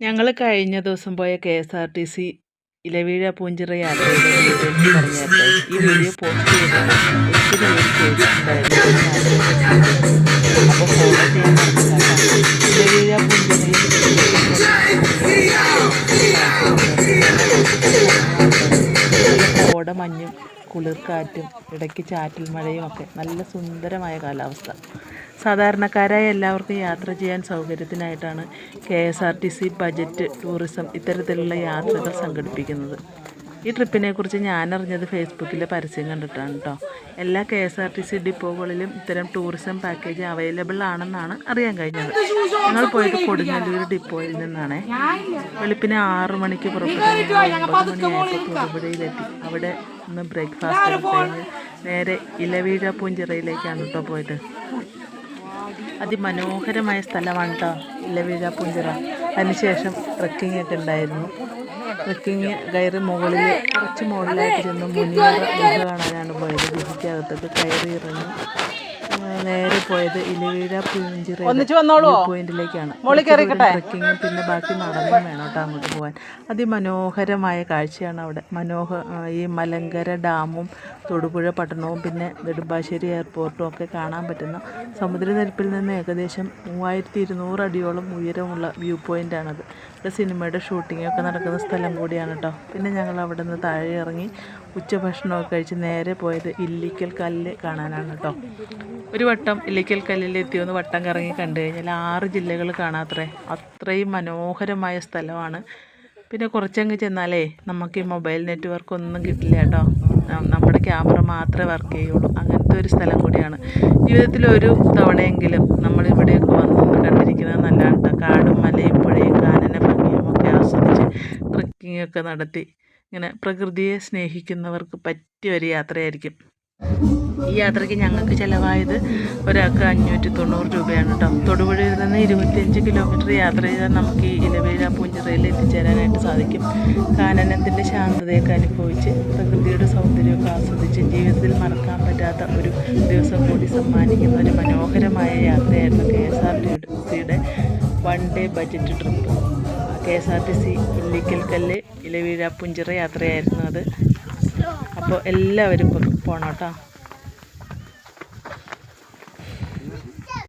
ഞങ്ങൾ കഴിഞ്ഞ ദിവസം പോയ KSRTC ഇലവീഴ പൂഞ്ചിറ യാത്രയുടെ ഡീറ്റെയിൽസ് പറഞ്ഞായിരുന്നു. ഈ വീഡിയോ പോസ്റ്റ് ചെയ്തിട്ട് ഒത്തിരി പേര് ചോദിച്ചിട്ടുണ്ടായിരുന്നു അപ്പോൾ ഫോളോ ചെയ്യാൻ മനസ്സിലാക്കാം. ഇലവീഴ പൂഞ്ചിറയിൽ കോടമഞ്ഞും കുളിർക്കാറ്റും ഇടയ്ക്ക് ചാറ്റൽ മഴയും ഒക്കെ നല്ല സുന്ദരമായ കാലാവസ്ഥ. സാധാരണക്കാരായ എല്ലാവർക്കും യാത്ര ചെയ്യാൻ സൗകര്യത്തിനായിട്ടാണ് KSRTC ബജറ്റ് ടൂറിസം ഇത്തരത്തിലുള്ള യാത്രകൾ സംഘടിപ്പിക്കുന്നത്. ഈ ട്രിപ്പിനെക്കുറിച്ച് ഞാനറിഞ്ഞത് ഫേസ്ബുക്കിലെ പരസ്യം കണ്ടിട്ടാണ് കേട്ടോ. എല്ലാ KSRTC ഡിപ്പോകളിലും ഇത്തരം ടൂറിസം പാക്കേജ് അവൈലബിൾ ആണെന്നാണ് അറിയാൻ കഴിഞ്ഞത്. ഞങ്ങൾ പോയത് കൊടുങ്ങല്ലൂർ ഡിപ്പോയിൽ നിന്നാണ്. വെളുപ്പിന് 6 മണിക്ക് പുറപ്പെട്ടു 9 മണിയായപ്പോൾ തൊടുപുഴയിലെത്തി. അവിടെ ഒന്ന് ബ്രേക്ക്ഫാസ്റ്റ് കഴിഞ്ഞ് നേരെ ഇലവീഴ പൂഞ്ചിറയിലേക്കാണ് കേട്ടോ പോയത്. അതിമനോഹരമായ സ്ഥലമാണ് കേട്ടോ ഇലവീഴ പൂഞ്ചിറ. അതിനുശേഷം ട്രക്കിംഗ് ഒക്കെ ഉണ്ടായിരുന്നു. ട്രക്കിങ് കയറി മുകളിൽ കുറച്ച് മുകളിലായിട്ട് ചെന്ന് മുനിയറ ഗുഹ കാണാനാണ് പോയത്. ഗുഹയ്ക്കകത്തൊക്കെ കയറി ഇറങ്ങി നേരെ പോയത് ഇലവീഴ പൂഞ്ചിറ പോയിന്റിലേക്കാണ്. ട്രക്കിങ് പിന്നെ ബാക്കി നടന്നും വേണം കേട്ടോ അങ്ങോട്ട് പോകാൻ. അതിമനോഹരമായ കാഴ്ചയാണ് അവിടെ. ഈ മലങ്കര ഡാമും തൊടുപുഴ പട്ടണവും പിന്നെ നെടുമ്പാശ്ശേരി എയർപോർട്ടും ഒക്കെ കാണാൻ പറ്റുന്ന സമുദ്രനിരപ്പിൽ നിന്ന് ഏകദേശം 3200 അടിയോളം ഉയരമുള്ള വ്യൂ പോയിൻ്റാണത്. ഇവിടെ സിനിമയുടെ ഷൂട്ടിങ്ങൊക്കെ നടക്കുന്ന സ്ഥലം കൂടിയാണ് കേട്ടോ. പിന്നെ ഞങ്ങൾ അവിടെ നിന്ന് താഴെ ഇറങ്ങി ഉച്ചഭക്ഷണമൊക്കെ കഴിച്ച് നേരെ പോയത് ഇല്ലിക്കൽ കല്ല് കാണാനാണ് കേട്ടോ. ഒരു വട്ടം ഇല്ലിക്കൽ കല്ലിലെത്തിയൊന്ന് വട്ടം കറങ്ങി കണ്ടു കഴിഞ്ഞാൽ 6 ജില്ലകൾ കാണാത്രേ. അത്രയും മനോഹരമായ സ്ഥലമാണ്. പിന്നെ കുറച്ചങ്ങ് ചെന്നാലേ നമുക്ക് ഈ മൊബൈൽ നെറ്റ്വർക്ക് ഒന്നും കിട്ടില്ല കേട്ടോ. നമ്മുടെ ക്യാമറ മാത്രമേ വർക്ക് ചെയ്യുള്ളൂ. അങ്ങനത്തെ ഒരു സ്ഥലം കൂടിയാണ്. ജീവിതത്തിൽ ഒരു തവണയെങ്കിലും നമ്മളിവിടെയൊക്കെ വന്നൊന്ന് കണ്ടിരിക്കുന്നത് നല്ലതാണ് കേട്ടോ. കാടും മലയും പുഴയും കാനന ഭംഗിയും ഒക്കെ ആസ്വദിച്ച് ട്രക്കിങ്ങൊക്കെ നടത്തി ഇങ്ങനെ പ്രകൃതിയെ സ്നേഹിക്കുന്നവർക്ക് പറ്റിയ ഒരു യാത്രയായിരിക്കും. ഈ യാത്രയ്ക്ക് ഞങ്ങൾക്ക് ചിലവായത് ഒരാൾക്ക് 590 രൂപയാണ് കേട്ടോ. തൊടുപുഴയിൽ നിന്ന് 25 കിലോമീറ്റർ യാത്ര ചെയ്താൽ നമുക്ക് ഈ ഇലവീഴ പൂഞ്ചിറയിൽ എത്തിച്ചേരാനായിട്ട് സാധിക്കും. കാനനത്തിൻ്റെ ശാന്തതയൊക്കെ അനുഭവിച്ച് പ്രകൃതിയുടെ സൗന്ദര്യമൊക്കെ ആസ്വദിച്ച് ജീവിതത്തിൽ മറക്കാൻ പറ്റാത്ത ഒരു ദിവസം കൂടി സമ്മാനിക്കുന്ന ഒരു മനോഹരമായ യാത്രയായിരുന്നു KSRTCയുടെ 1 day budget trip. KSRTC Illikkal കല്ല് ഇലവീഴ പൂഞ്ചിറ യാത്രയായിരുന്നു അത്. അപ്പോൾ എല്ലാവരും പോകണം കേട്ടോ.